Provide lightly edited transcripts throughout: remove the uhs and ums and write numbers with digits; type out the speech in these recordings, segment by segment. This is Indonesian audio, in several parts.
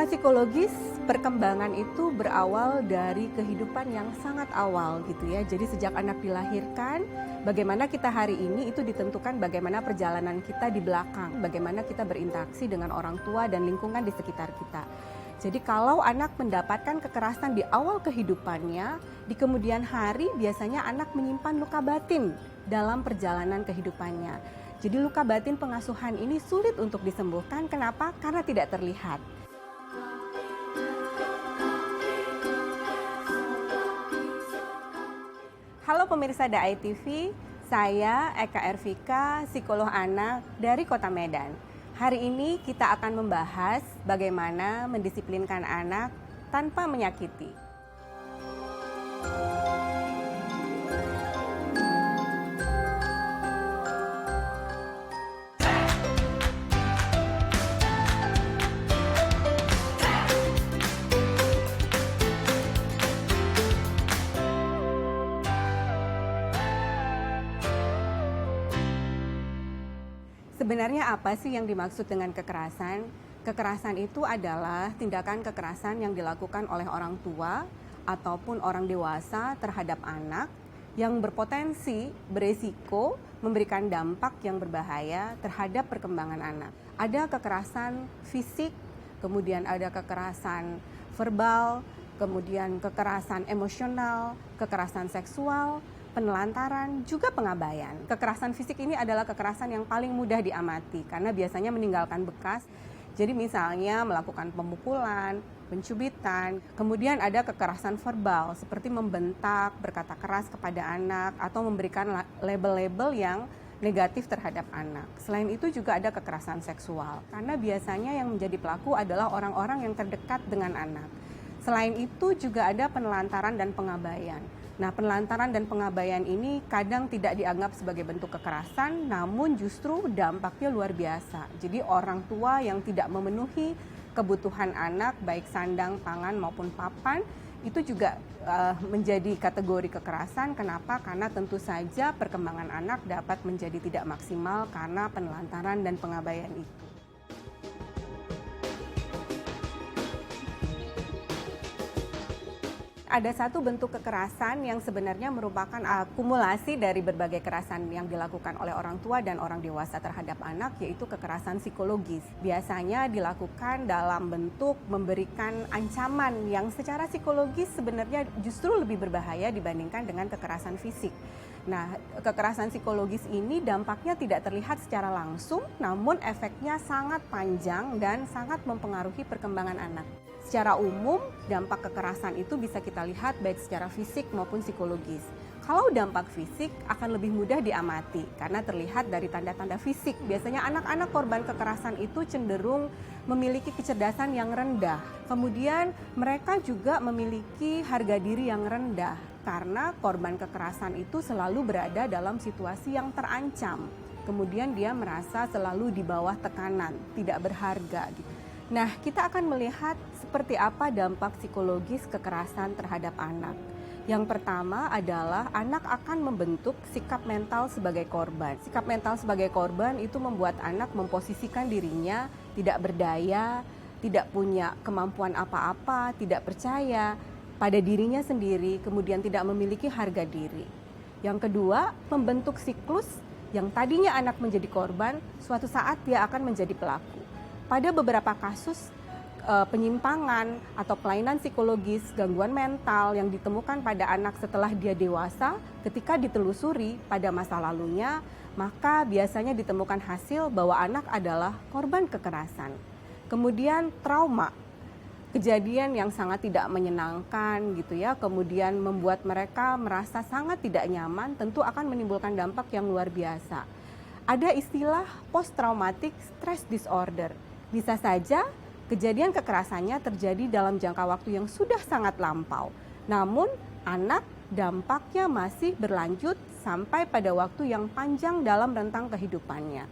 psikologis, perkembangan itu berawal dari kehidupan yang sangat awal gitu ya. Jadi sejak anak dilahirkan, bagaimana kita hari ini itu ditentukan bagaimana perjalanan kita di belakang, bagaimana kita berinteraksi dengan orang tua dan lingkungan di sekitar kita. Jadi kalau anak mendapatkan kekerasan di awal kehidupannya, di kemudian hari biasanya anak menyimpan luka batin dalam perjalanan kehidupannya. Jadi luka batin pengasuhan ini sulit untuk disembuhkan. Kenapa? Karena tidak terlihat. Halo pemirsa DAI TV, saya Eka Ervika, psikolog anak dari Kota Medan. Hari ini kita akan membahas bagaimana mendisiplinkan anak tanpa menyakiti. Sebenarnya apa sih yang dimaksud dengan kekerasan? Kekerasan itu adalah tindakan kekerasan yang dilakukan oleh orang tua ataupun orang dewasa terhadap anak yang berpotensi beresiko memberikan dampak yang berbahaya terhadap perkembangan anak. Ada kekerasan fisik, kemudian ada kekerasan verbal, kemudian kekerasan emosional, kekerasan seksual, penelantaran, juga pengabaian. Kekerasan fisik ini adalah kekerasan yang paling mudah diamati karena biasanya meninggalkan bekas. Jadi misalnya melakukan pemukulan, pencubitan, kemudian ada kekerasan verbal seperti membentak, berkata keras kepada anak, atau memberikan label-label yang negatif terhadap anak. Selain itu juga ada kekerasan seksual karena biasanya yang menjadi pelaku adalah orang-orang yang terdekat dengan anak. Selain itu juga ada penelantaran dan pengabaian. Nah, penelantaran dan pengabaian ini kadang tidak dianggap sebagai bentuk kekerasan, namun justru dampaknya luar biasa. Jadi orang tua yang tidak memenuhi kebutuhan anak, baik sandang, pangan maupun papan, itu juga menjadi kategori kekerasan. Kenapa? Karena tentu saja perkembangan anak dapat menjadi tidak maksimal karena penelantaran dan pengabaian itu. Ada satu bentuk kekerasan yang sebenarnya merupakan akumulasi dari berbagai kekerasan yang dilakukan oleh orang tua dan orang dewasa terhadap anak, yaitu kekerasan psikologis. Biasanya dilakukan dalam bentuk memberikan ancaman yang secara psikologis sebenarnya justru lebih berbahaya dibandingkan dengan kekerasan fisik. Nah, kekerasan psikologis ini dampaknya tidak terlihat secara langsung, namun efeknya sangat panjang dan sangat mempengaruhi perkembangan anak. Secara umum, dampak kekerasan itu bisa kita lihat baik secara fisik maupun psikologis. Kalau dampak fisik akan lebih mudah diamati karena terlihat dari tanda-tanda fisik. Biasanya anak-anak korban kekerasan itu cenderung memiliki kecerdasan yang rendah. Kemudian mereka juga memiliki harga diri yang rendah karena korban kekerasan itu selalu berada dalam situasi yang terancam. Kemudian dia merasa selalu di bawah tekanan, tidak berharga gitu. Nah, kita akan melihat seperti apa dampak psikologis kekerasan terhadap anak. Yang pertama adalah anak akan membentuk sikap mental sebagai korban. Sikap mental sebagai korban itu membuat anak memposisikan dirinya tidak berdaya, tidak punya kemampuan apa-apa, tidak percaya pada dirinya sendiri, kemudian tidak memiliki harga diri. Yang kedua, membentuk siklus yang tadinya anak menjadi korban, suatu saat dia akan menjadi pelaku. Pada beberapa kasus penyimpangan atau kelainan psikologis, gangguan mental yang ditemukan pada anak setelah dia dewasa, ketika ditelusuri pada masa lalunya, maka biasanya ditemukan hasil bahwa anak adalah korban kekerasan. Kemudian trauma, kejadian yang sangat tidak menyenangkan gitu ya, kemudian membuat mereka merasa sangat tidak nyaman, tentu akan menimbulkan dampak yang luar biasa. Ada istilah post-traumatic stress disorder. Bisa saja kejadian kekerasannya terjadi dalam jangka waktu yang sudah sangat lampau. Namun anak dampaknya masih berlanjut sampai pada waktu yang panjang dalam rentang kehidupannya.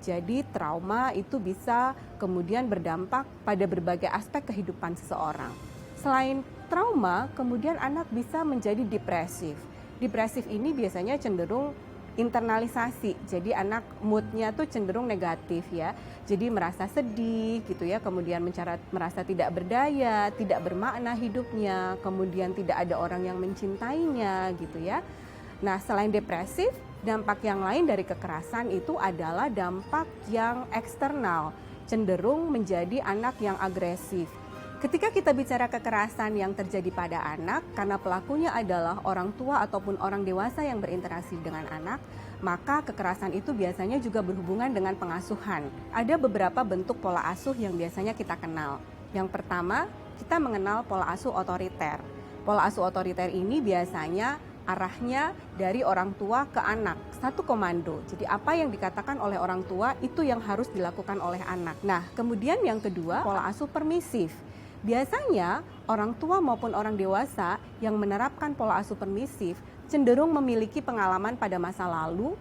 Jadi trauma itu bisa kemudian berdampak pada berbagai aspek kehidupan seseorang. Selain trauma, kemudian anak bisa menjadi depresif. Depresif ini biasanya cenderung internalisasi. Jadi anak moodnya tuh cenderung negatif ya. Jadi merasa sedih gitu ya, kemudian merasa tidak berdaya, tidak bermakna hidupnya, kemudian tidak ada orang yang mencintainya gitu ya. Nah, selain depresif, dampak yang lain dari kekerasan itu adalah dampak yang eksternal, cenderung menjadi anak yang agresif. Ketika kita bicara kekerasan yang terjadi pada anak, karena pelakunya adalah orang tua ataupun orang dewasa yang berinteraksi dengan anak, maka kekerasan itu biasanya juga berhubungan dengan pengasuhan. Ada beberapa bentuk pola asuh yang biasanya kita kenal. Yang pertama, kita mengenal pola asuh otoriter. Pola asuh otoriter ini biasanya arahnya dari orang tua ke anak, satu komando. Jadi apa yang dikatakan oleh orang tua itu yang harus dilakukan oleh anak. Nah, kemudian yang kedua, pola asuh permisif. Biasanya orang tua maupun orang dewasa yang menerapkan pola asuh permisif cenderung memiliki pengalaman pada masa lalu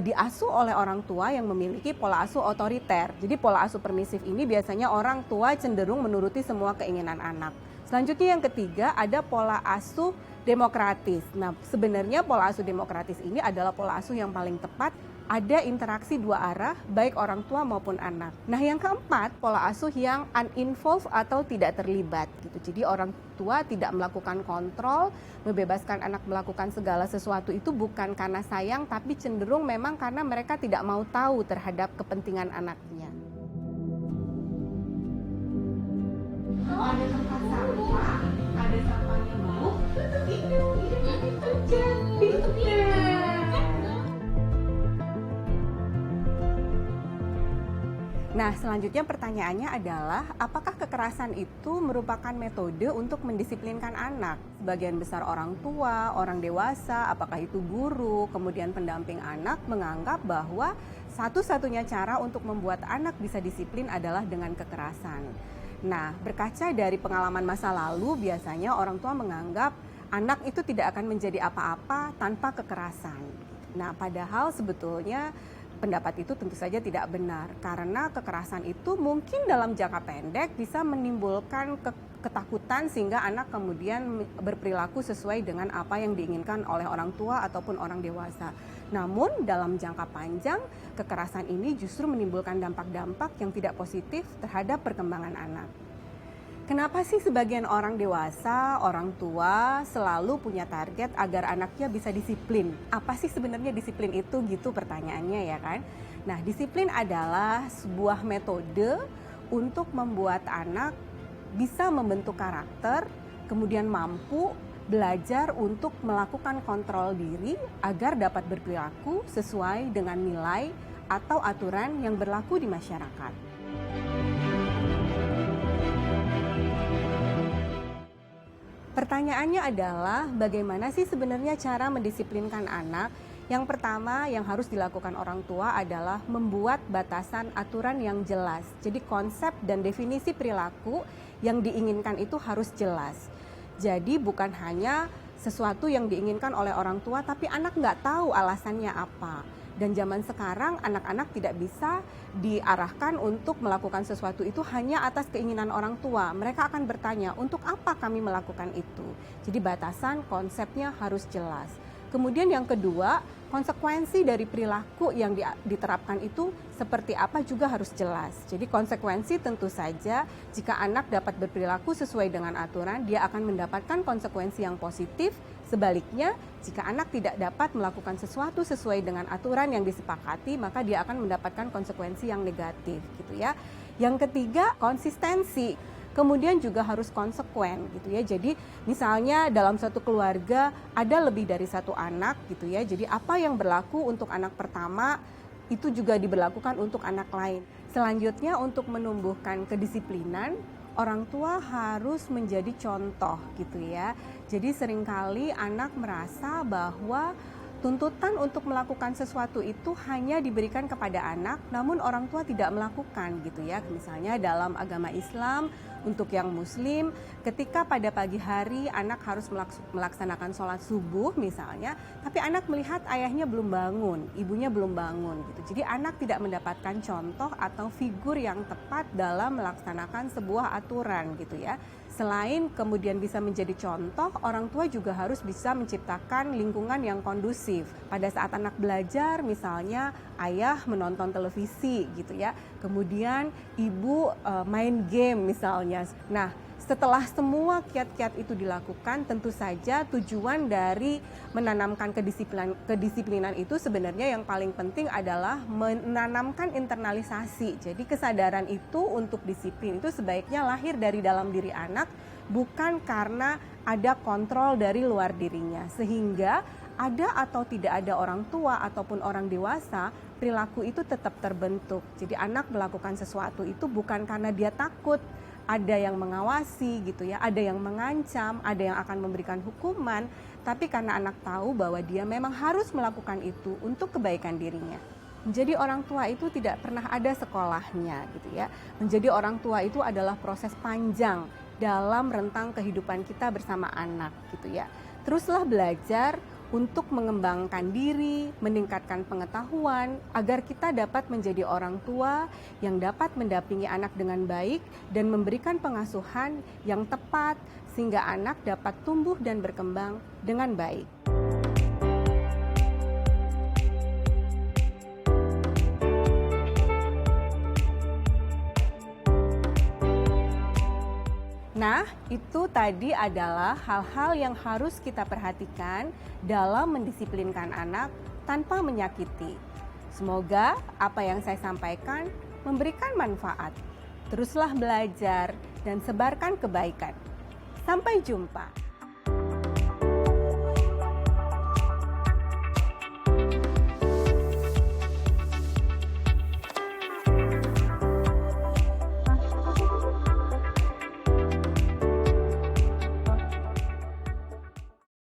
diasuh oleh orang tua yang memiliki pola asuh otoriter. Jadi pola asuh permisif ini biasanya orang tua cenderung menuruti semua keinginan anak. Selanjutnya yang ketiga ada pola asuh demokratis. Nah, sebenarnya pola asuh demokratis ini adalah pola asuh yang paling tepat. Ada interaksi dua arah, baik orang tua maupun anak. Nah, yang keempat, pola asuh yang uninvolved atau tidak terlibat gitu. Jadi orang tua tidak melakukan kontrol, membebaskan anak melakukan segala sesuatu itu bukan karena sayang, tapi cenderung memang karena mereka tidak mau tahu terhadap kepentingan anaknya. Kalau ada tempat sampah, ada sampahnya mau, Nah, selanjutnya pertanyaannya adalah apakah kekerasan itu merupakan metode untuk mendisiplinkan anak? Sebagian besar orang tua, orang dewasa, apakah itu guru, kemudian pendamping anak menganggap bahwa satu-satunya cara untuk membuat anak bisa disiplin adalah dengan kekerasan. Nah, berkaca dari pengalaman masa lalu, biasanya orang tua menganggap anak itu tidak akan menjadi apa-apa tanpa kekerasan. Nah, padahal sebetulnya pendapat itu tentu saja tidak benar, karena kekerasan itu mungkin dalam jangka pendek bisa menimbulkan ketakutan sehingga anak kemudian berperilaku sesuai dengan apa yang diinginkan oleh orang tua ataupun orang dewasa. Namun dalam jangka panjang, kekerasan ini justru menimbulkan dampak-dampak yang tidak positif terhadap perkembangan anak. Kenapa sih sebagian orang dewasa, orang tua selalu punya target agar anaknya bisa disiplin? Apa sih sebenarnya disiplin itu gitu pertanyaannya ya kan? Nah, disiplin adalah sebuah metode untuk membuat anak bisa membentuk karakter, kemudian mampu belajar untuk melakukan kontrol diri agar dapat berperilaku sesuai dengan nilai atau aturan yang berlaku di masyarakat. Pertanyaannya adalah bagaimana sih sebenarnya cara mendisiplinkan anak? Yang pertama yang harus dilakukan orang tua adalah membuat batasan aturan yang jelas. Jadi konsep dan definisi perilaku yang diinginkan itu harus jelas. Jadi bukan hanya sesuatu yang diinginkan oleh orang tua tapi anak nggak tahu alasannya apa. Dan zaman sekarang anak-anak tidak bisa diarahkan untuk melakukan sesuatu itu hanya atas keinginan orang tua. Mereka akan bertanya, untuk apa kami melakukan itu? Jadi batasan konsepnya harus jelas. Kemudian yang kedua, konsekuensi dari perilaku yang diterapkan itu seperti apa juga harus jelas. Jadi konsekuensi tentu saja jika anak dapat berperilaku sesuai dengan aturan, dia akan mendapatkan konsekuensi yang positif. Sebaliknya, jika anak tidak dapat melakukan sesuatu sesuai dengan aturan yang disepakati, maka dia akan mendapatkan konsekuensi yang negatif, gitu ya. Yang ketiga, konsistensi. Kemudian juga harus konsekuen, gitu ya. Jadi, misalnya dalam satu keluarga ada lebih dari satu anak, gitu ya. Jadi, apa yang berlaku untuk anak pertama itu juga diberlakukan untuk anak lain. Selanjutnya, untuk menumbuhkan kedisiplinan, orang tua harus menjadi contoh gitu ya. Jadi seringkali anak merasa bahwa tuntutan untuk melakukan sesuatu itu hanya diberikan kepada anak, namun orang tua tidak melakukan gitu ya. Misalnya dalam agama Islam, untuk yang Muslim, ketika pada pagi hari anak harus melaksanakan sholat subuh misalnya, tapi anak melihat ayahnya belum bangun, ibunya belum bangun gitu. Jadi anak tidak mendapatkan contoh atau figur yang tepat dalam melaksanakan sebuah aturan gitu ya. Selain kemudian bisa menjadi contoh, orang tua juga harus bisa menciptakan lingkungan yang kondusif. Pada saat anak belajar, misalnya ayah menonton televisi gitu ya, kemudian ibu main game misalnya. Nah, setelah semua kiat-kiat itu dilakukan, tentu saja tujuan dari menanamkan kedisiplinan itu sebenarnya yang paling penting adalah menanamkan internalisasi. Jadi kesadaran itu untuk disiplin itu sebaiknya lahir dari dalam diri anak, bukan karena ada kontrol dari luar dirinya. Sehingga ada atau tidak ada orang tua ataupun orang dewasa, perilaku itu tetap terbentuk. Jadi anak melakukan sesuatu itu bukan karena dia takut, ada yang mengawasi gitu ya, ada yang mengancam, ada yang akan memberikan hukuman, tapi karena anak tahu bahwa dia memang harus melakukan itu untuk kebaikan dirinya. Menjadi orang tua itu tidak pernah ada sekolahnya gitu ya. Menjadi orang tua itu adalah proses panjang dalam rentang kehidupan kita bersama anak gitu ya. Teruslah belajar untuk mengembangkan diri, meningkatkan pengetahuan, agar kita dapat menjadi orang tua yang dapat mendampingi anak dengan baik dan memberikan pengasuhan yang tepat sehingga anak dapat tumbuh dan berkembang dengan baik. Nah, itu tadi adalah hal-hal yang harus kita perhatikan dalam mendisiplinkan anak tanpa menyakiti. Semoga apa yang saya sampaikan memberikan manfaat. Teruslah belajar dan sebarkan kebaikan. Sampai jumpa.